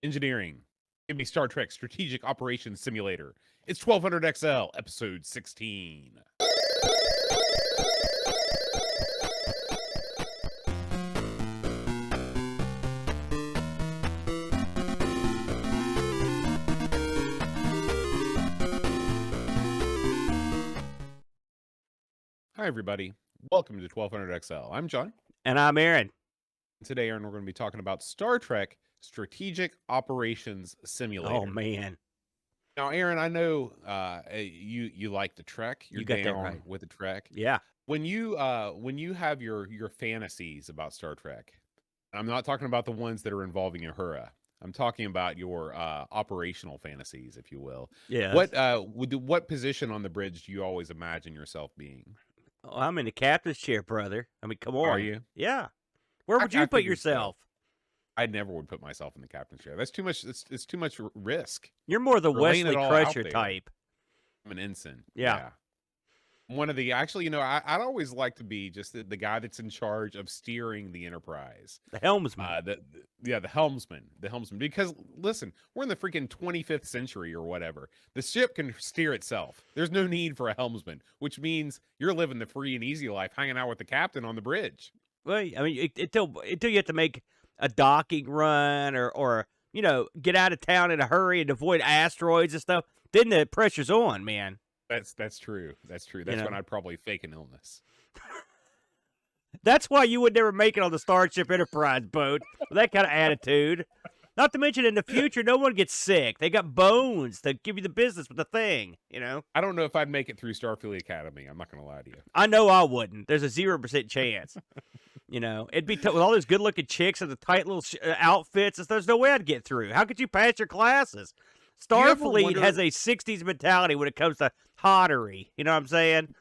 engineering. Give me Star Trek Strategic Operations Simulator. It's 1200 XL, episode 16. Hi, everybody. Welcome to 1200 XL. I'm John. And I'm Aaron. Today, Aaron, we're going to be talking about Star Trek Strategic Operations Simulator. Oh, man. Now, Aaron, I know you like the Trek. You're You got that down right. with the Trek. Yeah. When you have your fantasies about Star Trek, I'm not talking about the ones that are involving Uhura. I'm talking about your operational fantasies, if you will. Yeah. What position on the bridge do you always imagine yourself being? Oh, I'm in the captain's chair, brother. I mean, come on. Are you? Yeah. Where would you put yourself? I never would put myself in the captain's chair. That's too much. It's too much risk. You're more the We're laying Wesley it all Crusher out there. type. I'm an ensign. Yeah. One of the I'd always like to be just the guy that's in charge of steering the Enterprise. The helmsman. The helmsman. The helmsman. Because listen, we're in the freaking 25th century or whatever. The ship can steer itself. There's no need for a helmsman, which means you're living the free and easy life, hanging out with the captain on the bridge. Well, I mean, until you have to make a docking run or get out of town in a hurry and avoid asteroids and stuff, then the pressure's on, man. That's true. That's true. That's when I'd probably fake an illness. That's why you would never make it on the Starship Enterprise boat with that kind of attitude. Not to mention, in the future, no one gets sick. They got bones to give you the business with the thing, I don't know if I'd make it through Starfleet Academy. I'm not going to lie to you. I know I wouldn't. There's a 0% chance. It'd be with all those good-looking chicks and the tight little outfits. There's no way I'd get through. How could you pass your classes? Starfleet has a 60s mentality when it comes to hottery. You know what I'm saying?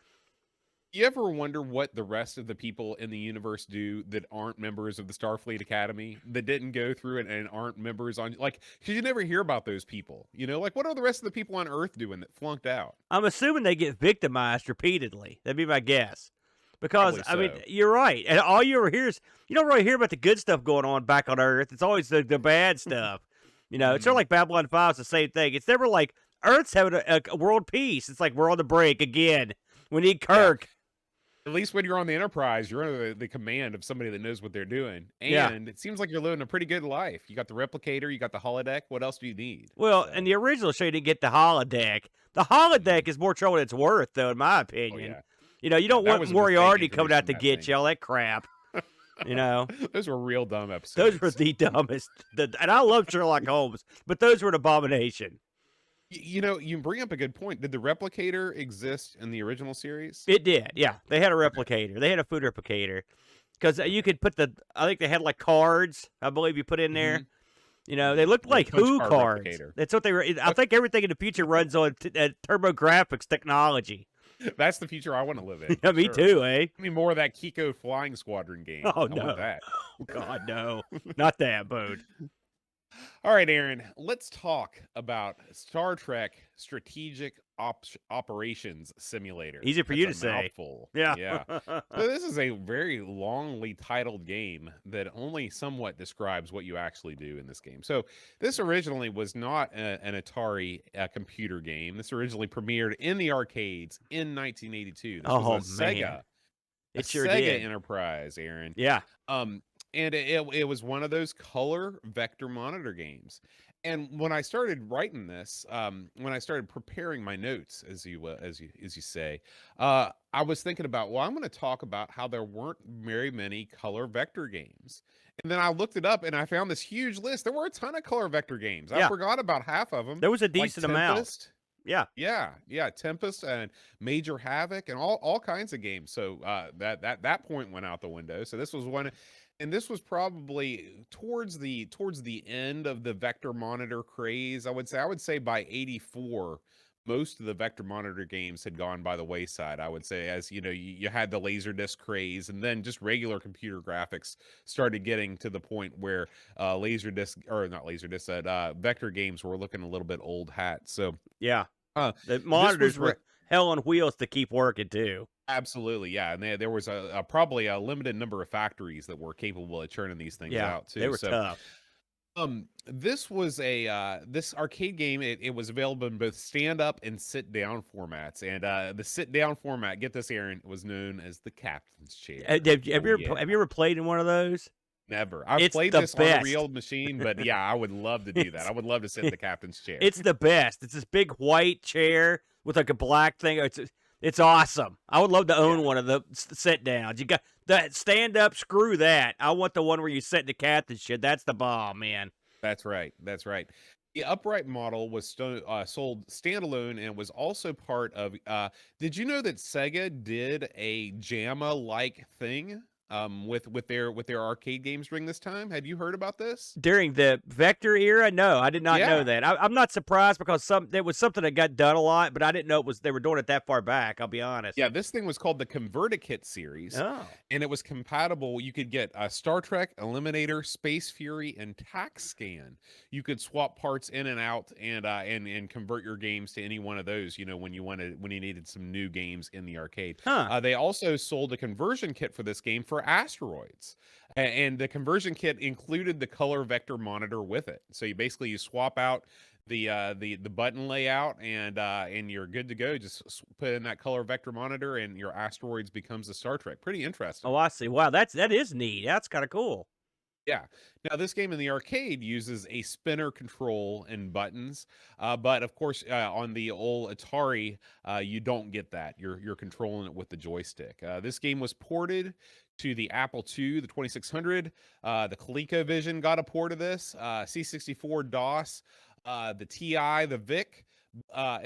You ever wonder what the rest of the people in the universe do that aren't members of the Starfleet Academy, that didn't go through it and aren't members on, because you never hear about those people, what are the rest of the people on Earth doing that flunked out? I'm assuming they get victimized repeatedly. That'd be my guess. Because, Probably so. I mean, you're right. And all you ever hear is, you don't really hear about the good stuff going on back on Earth. It's always the bad stuff. It's sort of like Babylon 5 is the same thing. It's never like Earth's having a world peace. It's like we're on the break again. We need Kirk. Yeah. At least when you're on the Enterprise, you're under the command of somebody that knows what they're doing. And it seems like you're living a pretty good life. You got the replicator, you got the holodeck. What else do you need? Well, in the original show, you didn't get the holodeck. The holodeck is more trouble than it's worth, though, in my opinion. Oh, yeah. You don't want Moriarty coming out to get you, all that crap. Those were real dumb episodes. Those were the dumbest. And I love Sherlock Holmes, but those were an abomination. You bring up a good point. Did the replicator exist in the original series? It did, yeah. They had a replicator. They had a food replicator. Because you could put I think they had like cards, I believe you put in there. They looked like Who cards. Replicator. That's what they were. I think everything in the future runs on TurboGrafx technology. That's the future I want to live in. Yeah, me too, eh? Give me more of that CoCo Flying Squadron game. Oh, I want that. Oh, God, no. Not that, bud. All right, Aaron, let's talk about Star Trek Strategic Operations Simulator. Easy for you to say. Mouthful. Yeah. So this is a very longly titled game that only somewhat describes what you actually do in this game. So this originally was not an Atari computer game. This originally premiered in the arcades in 1982. This was a Sega. It sure Sega did. Enterprise, Aaron. Yeah. And it was one of those color vector monitor games. And when I started writing this, when I started preparing my notes, as you say, I was thinking about, I'm going to talk about how there weren't very many color vector games. And then I looked it up and I found this huge list. There were a ton of color vector games. I forgot about half of them. There was a decent amount. Yeah. Tempest and Major Havoc and all kinds of games. So that point went out the window. So this was one. And this was probably towards the end of the vector monitor craze. I would say by 84, most of the vector monitor games had gone by the wayside. I would say, as you had the Laserdisc craze, and then just regular computer graphics started getting to the point where vector games were looking a little bit old hat. So yeah, the monitors were hell on wheels to keep working too. Absolutely, yeah, and there was probably a limited number of factories that were capable of churning these things out too. They were tough. This was this arcade game. It was available in both stand up and sit down formats. And the sit down format, get this, Aaron, was known as the captain's chair. Oh yeah. Have you ever played in one of those? Never. I've It's played the this on a best. real machine, but yeah, I would love to do that. I would love to sit in the captain's chair. It's the best. It's this big white chair with like a black thing. It's awesome. I would love to own one of the sit downs. You got that stand up. Screw that. I want the one where you sit in the captain's chair. That's the bomb, man. That's right. That's right. The upright model was sold standalone and was also part of. Did you know that Sega did a JAMA like thing with their arcade games during this time? Had you heard about this? During the Vector era, no, I did not know Yeah. that. I'm not surprised because there was something that got done a lot, but I didn't know they were doing it that far back. I'll be honest. Yeah, this thing was called the Convertikit series, Oh, and it was compatible. You could get Star Trek, Eliminator, Space Fury, and Tax Scan. You could swap parts in and out, and convert your games to any one of those. You know, when you needed some new games in the arcade. huh. They also sold a conversion kit for this game for Asteroids, and the conversion kit included the color vector monitor with it. So you swap out the button layout, and you're good to go. Just put in that color vector monitor, and your Asteroids becomes a Star Trek. Pretty interesting. Oh, I see. Wow, that is neat. That's kind of cool. Yeah. Now, this game in the arcade uses a spinner control and buttons, but of course, on the old Atari, you don't get that. You're controlling it with the joystick. This game was ported to the Apple II, the 2600. The ColecoVision got a port of this. C64 DOS, the TI, the VIC. A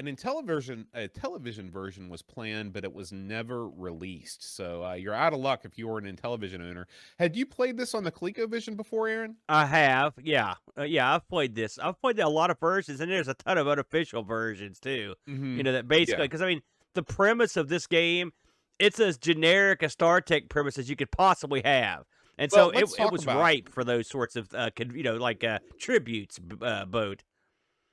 television version was planned, but it was never released. So you're out of luck if you were an Intellivision owner. Had you played this on the ColecoVision before, Aaron? I have, yeah, yeah. I've played this. I've played a lot of versions, and there's a ton of unofficial versions too. Mm-hmm. You know that basically, Yeah. because I mean, the premise of this game, it's as generic a Star Trek premise as you could possibly have, and Well, so let's it talk was about ripe for those sorts of, tributes. Boat.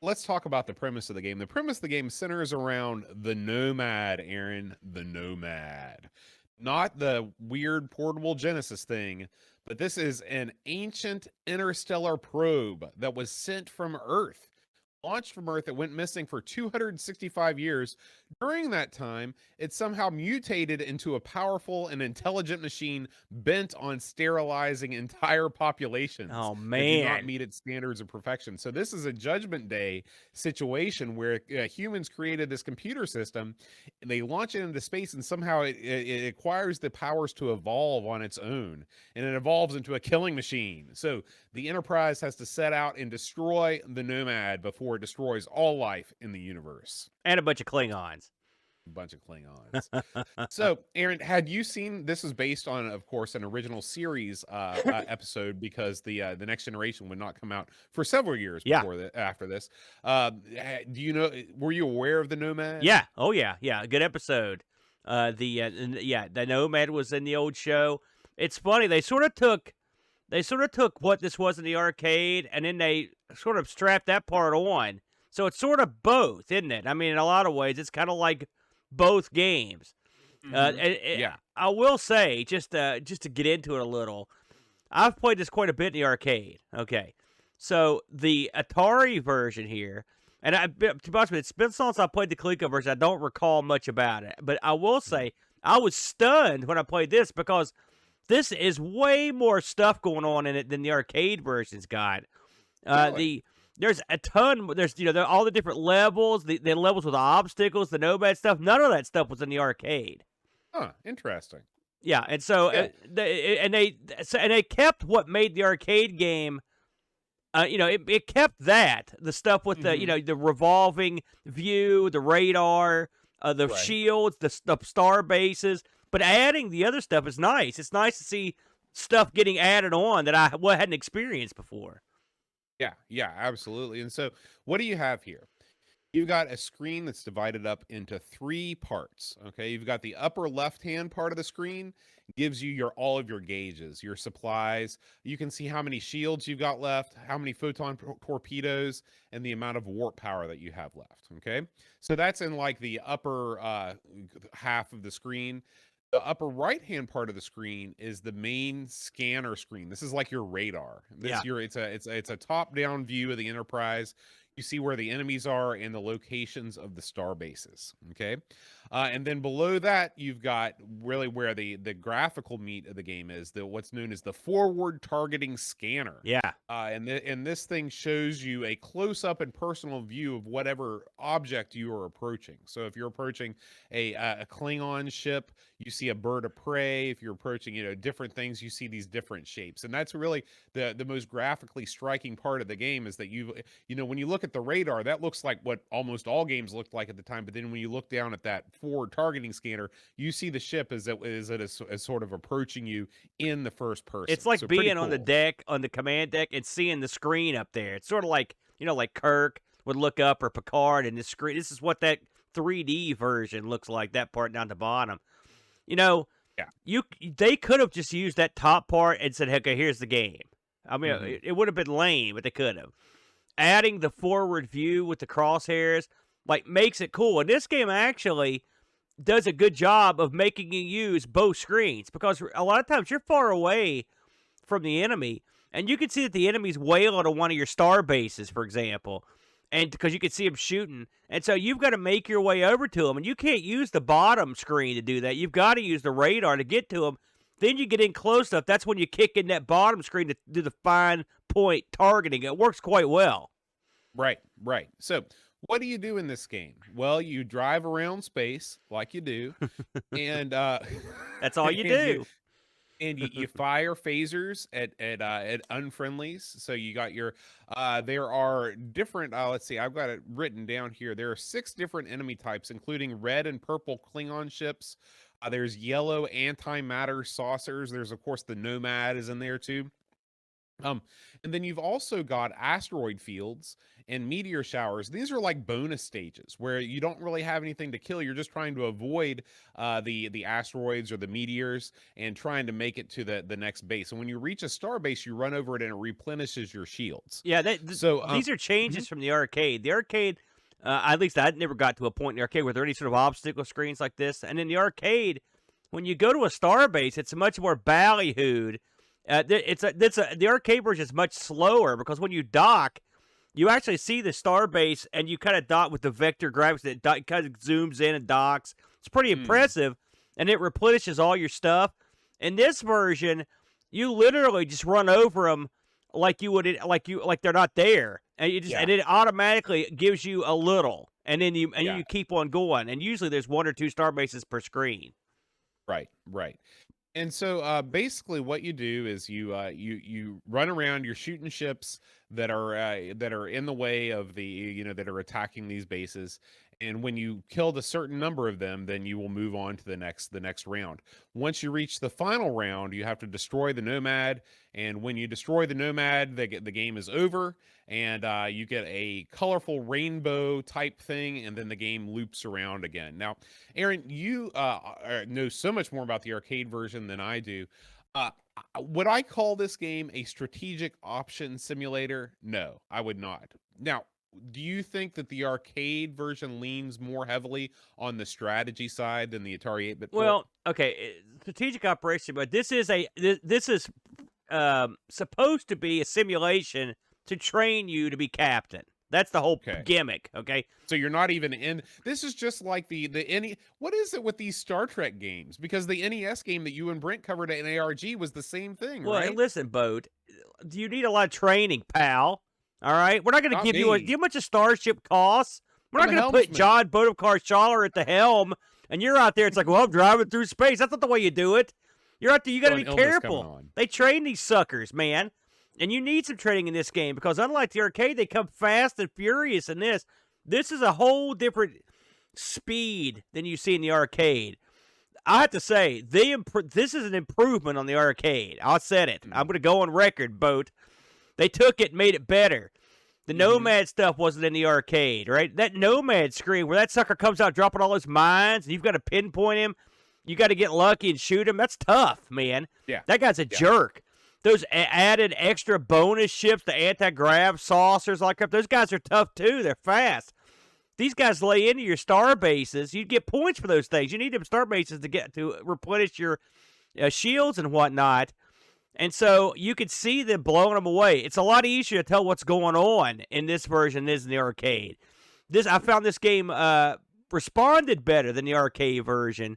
let's talk about the premise of the game. The premise of the game centers around the Nomad, Aaron, the Nomad. Not the weird portable Genesis thing, but this is an ancient interstellar probe that was sent from Earth. Launched from Earth, it went missing for 265 years. During that time, it somehow mutated into a powerful and intelligent machine bent on sterilizing entire populations Oh that do not man. meet its standards of perfection. So this is a Judgment Day situation where humans created this computer system, and they launch it into space, and somehow it acquires the powers to evolve on its own, and it evolves into a killing machine. So the Enterprise has to set out and destroy the Nomad before it destroys all life in the universe. And a bunch of Klingons. A bunch of Klingons. So, Aaron, had you seen this? Was based on, of course, an original series episode, because the Next Generation would not come out for several years Yeah. after this. Do you know? Were you aware of the Nomad? Yeah. Oh yeah. Yeah. Good episode. The Nomad was in the old show. It's funny. They sort of took what this was in the arcade, and then they sort of strapped that part on. So it's sort of both, isn't it? I mean, in a lot of ways, it's kind of like both games. Yeah. I will say, just to get into it a little, I've played this quite a bit in the arcade. Okay, so the Atari version here, and to be honest with you, it's been since I played the Coleco version. I don't recall much about it, but I will say I was stunned when I played this, because this is way more stuff going on in it than the arcade version's got. Really? There's a ton. There's there are all the different levels, the levels with the obstacles, the Nomad stuff. None of that stuff was in the arcade. Huh. Interesting. Yeah, and so Yeah. they kept what made the arcade game. It kept the stuff with the the revolving view, the radar, the Right. shields, the star bases. But adding the other stuff is nice. It's nice to see stuff getting added on that I hadn't experienced before. Yeah, absolutely. And so, what do you have here? You've got a screen that's divided up into three parts. Okay, you've got the upper left-hand part of the screen gives you all of your gauges, your supplies. You can see how many shields you've got left, how many photon torpedoes, and the amount of warp power that you have left. Okay, so that's in like the upper half of the screen. The upper right-hand part of the screen is the main scanner screen. This is like your radar. Yeah. It's a top-down view of the Enterprise. You see where the enemies are and the locations of the star bases. Okay, and then below that, you've got really where the graphical meat of the game is. What's known as the forward targeting scanner. Yeah. And this thing shows you a close-up and personal view of whatever object you are approaching. So if you're approaching a Klingon ship, you see a bird of prey. If you're approaching, different things, you see these different shapes. And that's really the most graphically striking part of the game is that when you look at the radar, that looks like what almost all games looked like at the time. But then when you look down at that forward targeting scanner, you see the ship as sort of approaching you in the first person. It's like So being pretty on the cool. deck, on the command deck, and seeing the screen up there. It's sort of like, like Kirk would look up, or Picard, and the screen. This is what that 3D version looks like, that part down the bottom. Yeah. They could have just used that top part and said, okay, here's the game. I mean, it would have been lame, but they could have. Adding the forward view with the crosshairs, makes it cool. And this game actually does a good job of making you use both screens, because a lot of times you're far away from the enemy, and you can see that the enemy's wailing on one of your star bases, for example, and because you can see them shooting. And so you've got to make your way over to them, and you can't use the bottom screen to do that. You've got to use the radar to get to them. Then you get in close enough. That's when you kick in that bottom screen to do the fine point targeting. It works quite well. Right. So what do you do in this game? Well, you drive around space like you do, and That's all you and do. you fire phasers at unfriendlies. So you got your there are different. Let's see, I've got it written down here. There are 6 different enemy types, including red and purple Klingon ships. There's yellow antimatter saucers. There's of course the Nomad is in there too. And then you've also got asteroid fields and meteor showers. These are like bonus stages where you don't really have anything to kill. You're just trying to avoid the asteroids or the meteors and trying to make it to the next base. And when you reach a star base, you run over it and it replenishes your shields. Yeah, So these are changes from the arcade. The arcade, at least I never got to a point in the arcade where there are any sort of obstacle screens like this. And in the arcade, when you go to a star base, it's much more ballyhooed. The arcade version is much slower, because when you dock, you actually see the star base, and you kind of dock with the vector graphics that kind of zooms in and docks. It's pretty impressive, and it replenishes all your stuff. In this version, you literally just run over them like they're not there, and and it automatically gives you a little, and then you keep on going. And usually there's 1 or 2 star bases per screen. Right. And so basically what you do is you run around, you're shooting ships that are in the way of that are attacking these bases. And when you killed a certain number of them, then you will move on to the next round. Once you reach the final round, you have to destroy the Nomad. And when you destroy the Nomad, the game is over, and you get a colorful rainbow type thing, and then the game loops around again. Now, Aaron, you know so much more about the arcade version than I do. Would I call this game a strategic option simulator? No, I would not. Now, do you think that the arcade version leans more heavily on the strategy side than the Atari 8-bit port? Well, okay, strategic operation, but this is supposed to be a simulation to train you to be captain. That's the whole gimmick, okay? So you're not even in. This is just like the what is it with these Star Trek games? Because the NES game that you and Brent covered at ARG was the same thing, well, right? Well, listen, Boat, you need a lot of training, pal. All right? We're not going to give you do you know how much a starship costs? We're not going to put John Bodekar-Schaller at the helm, and you're out there. It's like, well, I'm driving through space. That's not the way you do it. You're out there. You got to be careful. They train these suckers, man. And you need some training in this game, because unlike the arcade, they come fast and furious in this. This is a whole different speed than you see in the arcade. I have to say, this is an improvement on the arcade. I said it. I'm going to go on record, Boat. They took it and made it better. The Nomad stuff wasn't in the arcade, right? That Nomad screen where that sucker comes out dropping all his mines, and you've got to pinpoint him. You got to get lucky and shoot him. That's tough, man. Yeah. That guy's a jerk. Those added extra bonus ships, the anti-grav saucers, those guys are tough too. They're fast. these guys lay into your star bases. You'd get points for those things. You need them star bases to replenish your shields and whatnot. And so you could see them blowing them away. It's a lot easier to tell what's going on in this version than in the arcade. I found this game responded better than the arcade version.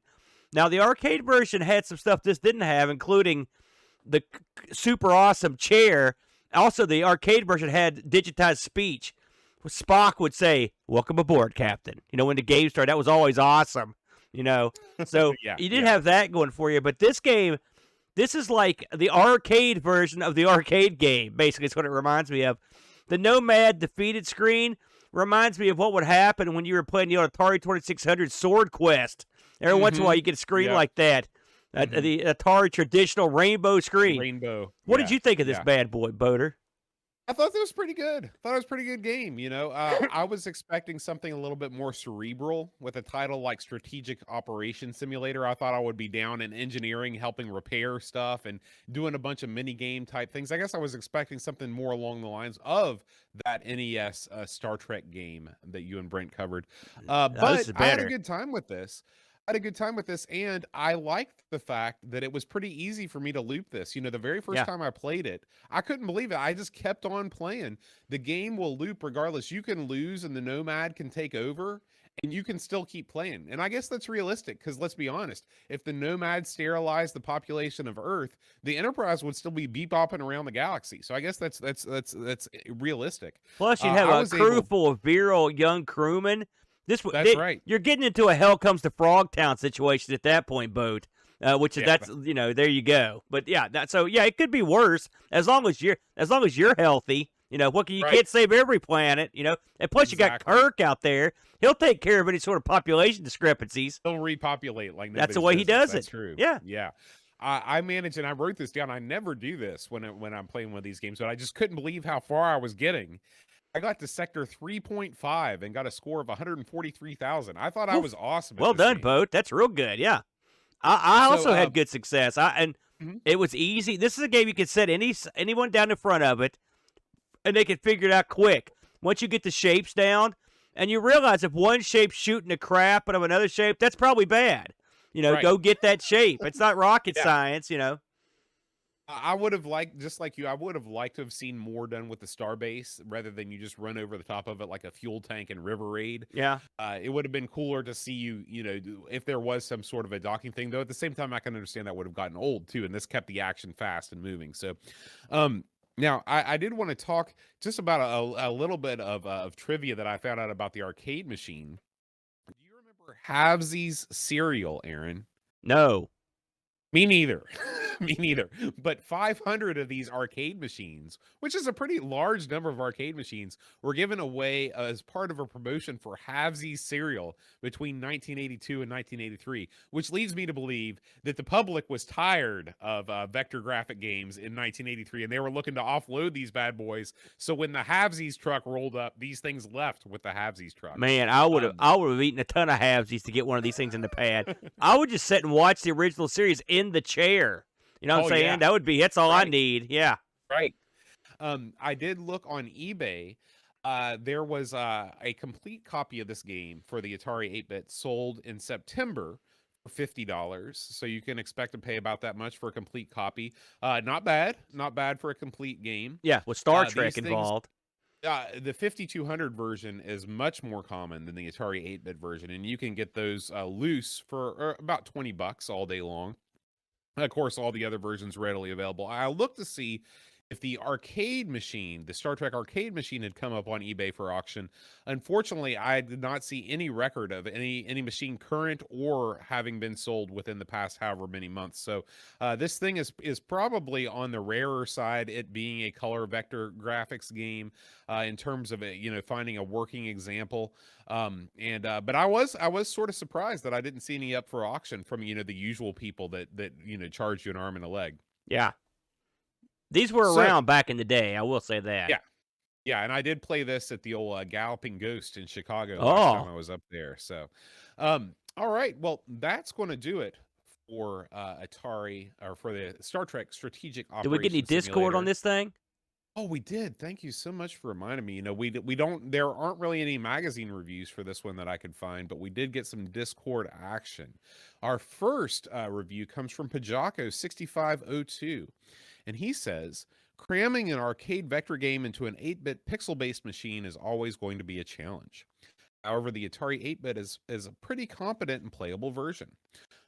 Now, the arcade version had some stuff this didn't have, including the super awesome chair. Also, the arcade version had digitized speech. Spock would say, "Welcome aboard, Captain." When the game started, that was always awesome. So you did have that going for you. But this game, this is like the arcade version of the arcade game. Basically, it's what it reminds me of. The Nomad defeated screen reminds me of what would happen when you were playing the Atari 2600 Sword Quest. Every once in a while, you get a screen like that. The Atari traditional rainbow screen. Rainbow. What did you think of this bad boy, Boater? I thought that was pretty good. I thought it was a pretty good game. I was expecting something a little bit more cerebral with a title like Strategic Operations Simulator. I thought I would be down in engineering, helping repair stuff and doing a bunch of mini game type things. I guess I was expecting something more along the lines of that NES Star Trek game that you and Brent covered. But I had a good time with this. And I liked the fact that it was pretty easy for me to loop this. The very first time I played it, I couldn't believe it. I just kept on playing. The game will loop regardless. You can lose and the Nomad can take over, and you can still keep playing. And I guess that's realistic, because let's be honest, if the Nomad sterilized the population of Earth, the Enterprise would still be bebopping around the galaxy. So I guess that's realistic. Plus, you'd have a crew full of virile young crewmen. That's right. You're getting into a Hell Comes to Frogtown situation at that point, Boat. Which is there you go. But it could be worse as long as you're healthy. You can't save every planet. And plus you got Kirk out there. He'll take care of any sort of population discrepancies. He'll repopulate like that's the way he does That's it. True. Yeah. I managed, and I wrote this down. I never do this when I'm playing one of these games, but I just couldn't believe how far I was getting. I got to sector 3.5 and got a score of 143,000. I thought I was awesome. Well done, Boat. That's real good. Yeah. I also had good success. It was easy. This is a game you could set anyone down in front of it, and they could figure it out quick. Once you get the shapes down, and you realize if one shape's shooting the crap out of another shape, that's probably bad. Go get that shape. It's not rocket science, I would have liked, just like you, I would have liked to have seen more done with the Starbase rather than you just run over the top of it like a fuel tank in River Raid. Yeah. It would have been cooler to see if there was some sort of a docking thing, though at the same time, I can understand that would have gotten old too. And this kept the action fast and moving. So, now I did want to talk just about a little bit of trivia that I found out about the arcade machine. Do you remember Havesies cereal, Aaron? No. Me neither. Me neither. But 500 of these arcade machines, which is a pretty large number of arcade machines, were given away as part of a promotion for Havesies cereal between 1982 and 1983, which leads me to believe that the public was tired of vector graphic games in 1983, and they were looking to offload these bad boys. So when the Havesies truck rolled up, these things left with the Havesies truck. Man, I would have eaten a ton of Havesies to get one of these things in the pad. I would just sit and watch the original series in the chair. You know what I'm saying? Yeah. That's all I need. Yeah. Right. I did look on eBay. There was a complete copy of this game for the Atari 8-bit sold in September for $50. So you can expect to pay about that much for a complete copy. Not bad. Not bad for a complete game. Yeah, with Star Trek involved. The 5200 version is much more common than the Atari 8-bit version, and you can get those loose for about $20 all day long. Of course, all the other versions readily available. I looked to see if the arcade machine, the Star Trek arcade machine, had come up on eBay for auction. Unfortunately, I did not see any record of any machine current or having been sold within the past however many months. So this thing is probably on the rarer side, it being a color vector graphics game in terms of finding a working example. But I was sort of surprised that I didn't see any up for auction from the usual people that charge you an arm and a leg. Yeah. These were around back in the day, I will say that. Yeah, and I did play this at the old Galloping Ghost in Chicago last time I was up there. So, all right, well, that's going to do it for Atari, or for the Star Trek Strategic Operations Did we get any Discord Simulator. on this thing? Oh, we did. Thank you so much for reminding me. You know, we don't. There aren't really any magazine reviews for this one that I could find, but we did get some Discord action. Our first review comes from Pajako 6502, and he says, "Cramming an arcade vector game into an 8-bit pixel-based machine is always going to be a challenge. However, the Atari 8-bit is a pretty competent and playable version.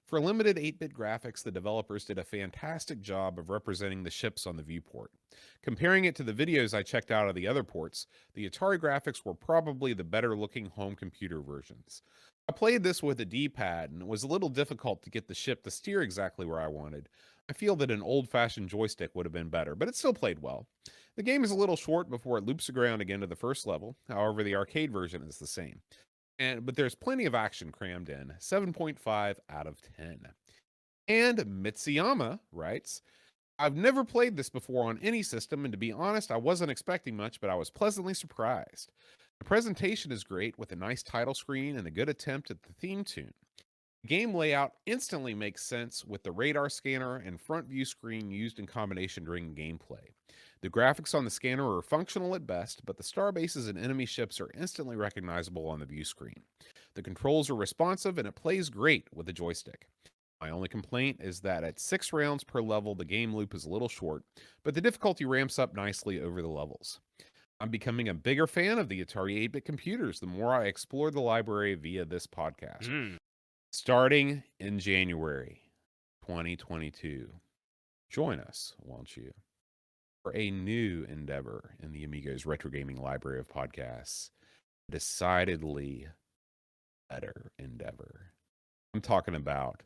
For limited 8-bit graphics, the developers did a fantastic job of representing the ships on the viewport. Comparing it to the videos I checked out of the other ports, the Atari graphics were probably the better-looking home computer versions. I played this with a D-pad, and it was a little difficult to get the ship to steer exactly where I wanted. I feel that an old-fashioned joystick would have been better, but it still played well. The game is a little short before it loops around again to the first level. However, the arcade version is the same. But there's plenty of action crammed in. 7.5 out of 10. And Mitsuyama writes, I've never played this before on any system, and to be honest, I wasn't expecting much, but I was pleasantly surprised. The presentation is great with a nice title screen and a good attempt at the theme tune. The game layout instantly makes sense with the radar scanner and front view screen used in combination during gameplay. The graphics on the scanner are functional at best, but the star bases and enemy ships are instantly recognizable on the view screen. The controls are responsive and it plays great with the joystick. My only complaint is that at 6 rounds per level, the game loop is a little short, but the difficulty ramps up nicely over the levels. I'm becoming a bigger fan of the Atari 8-bit computers the more I explore the library via this podcast. Starting in January 2022. Join us, won't you, for a new endeavor in the Amigos Retro Gaming Library of Podcasts. Decidedly better endeavor. I'm talking about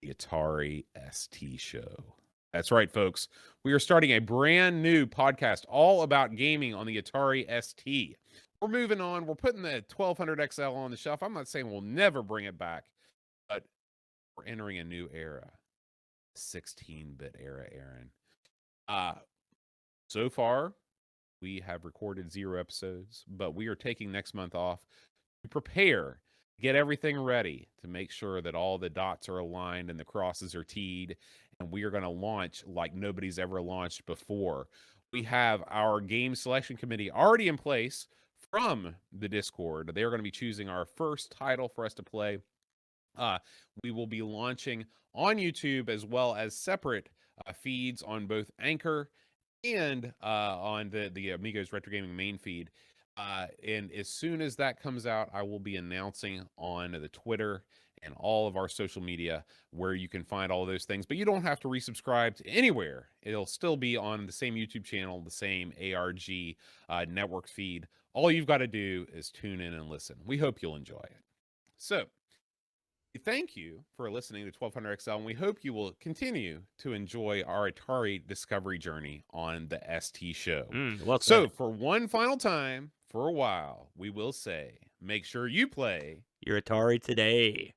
the Atari ST Show. That's right, folks. We are starting a brand new podcast all about gaming on the Atari ST. We're moving on. We're putting the 1200 XL on the shelf. I'm not saying we'll never bring it back, but we're entering a new era. 16-bit era, Aaron. So far, we have recorded 0 episodes, but we are taking next month off to prepare, get everything ready to make sure that all the dots are aligned and the crosses are teed, and we are going to launch like nobody's ever launched before. We have our game selection committee already in place from the Discord. They're going to be choosing our first title for us to play. We will be launching on YouTube as well as separate feeds on both Anchor and on the Amigos Retro Gaming main feed. And as soon as that comes out, I will be announcing on the Twitter and all of our social media where you can find all of those things. But you don't have to resubscribe to anywhere. It'll still be on the same YouTube channel, the same ARG network feed. All you've got to do is tune in and listen. We hope you'll enjoy it. So, thank you for listening to 1200 XL, and we hope you will continue to enjoy our Atari discovery journey on the ST Show. So, for one final time, for a while, we will say, make sure you play your Atari today.